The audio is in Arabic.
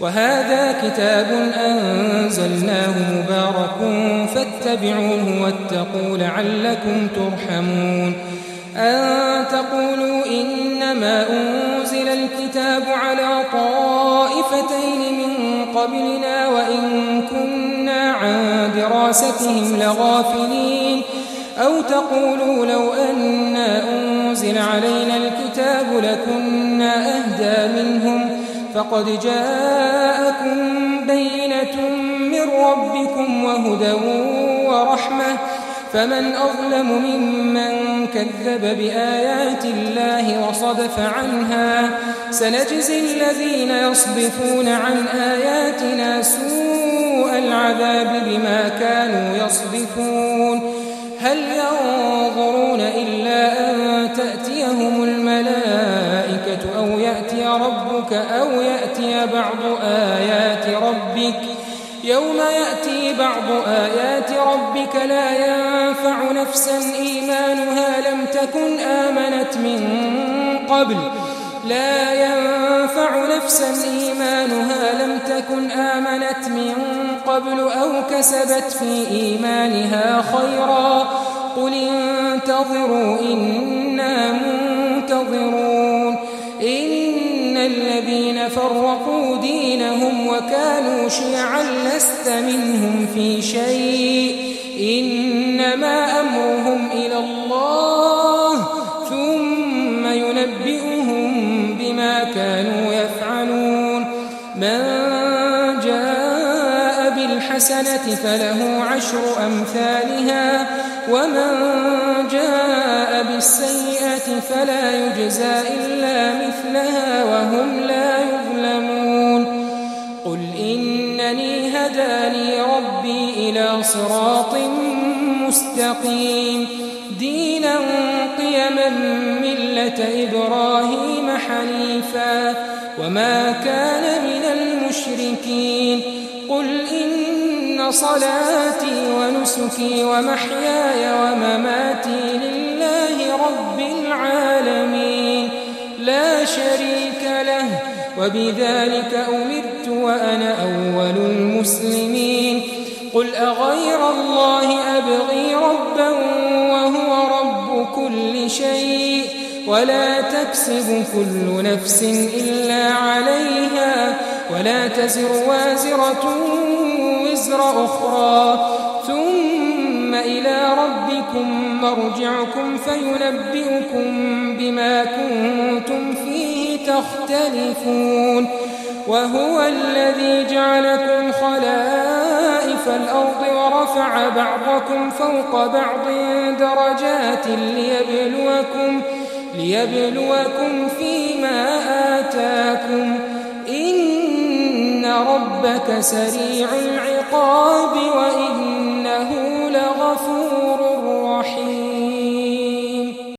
وهذا كتاب أنزلناه مبارك فاتبعوه واتقوا لعلكم ترحمون. أن تقولوا إنما أنزل الكتاب على طائفتين من قبلنا وإن كنا عن دراستهم لغافلين، أو تقولوا لو أنا أنزل علينا الكتاب لكنا أهدى منهم، فقد جاءكم بينة من ربكم وهدى ورحمة، فمن أظلم ممن كذب بآيات الله وصدف عنها. سنجزي الذين يصدفون عن آياتنا سوء العذاب بما كانوا يصدفون. هل ينظرون إلا أن تأتيهم الملائكة أو يأتي ربك أو يأتي بعض آيات ربك؟ يوم يأتي بعض آيات ربك لا ينفع نفسا إيمانها لم تكن آمنت من قبل أو كسبت في إيمانها خيرا. قل انتظروا إنا منتظرون. إن الذين فرقوا دينهم وكانوا شيعا لست منهم في شيء، إنما أمرهم إلى الله ثم ينبئهم بما كانوا يفعلون. من جاء بالحسنة فله 10 أمثالها، ومن جاء بالسيئة فلا يجزى إلا مثلها وهم لا يظلمون. قل إنني هداني ربي إلى صراط مستقيم دينا قيما ملة إبراهيم حنيفا وما كان من المشركين. قل إن صلاتي ونسكي ومحياي ومماتي لله رب العالمين لا شريك له وبذلك أمرت وأنا أول المسلمين. قل أغير الله أبغي ربا وهو رب كل شيء ولا تكسب كل نفس إلا عليها ولا تزر وازرة وزر أخرى ثم إلى ربكم مرجعكم فينبئكم بما كنتم فيه تختلفون. وهو الذي جعلكم خلائف الأرض ورفع بعضكم فوق بعض درجات ليبلوكم فيما آتاكم. إن ربك سريع العقاب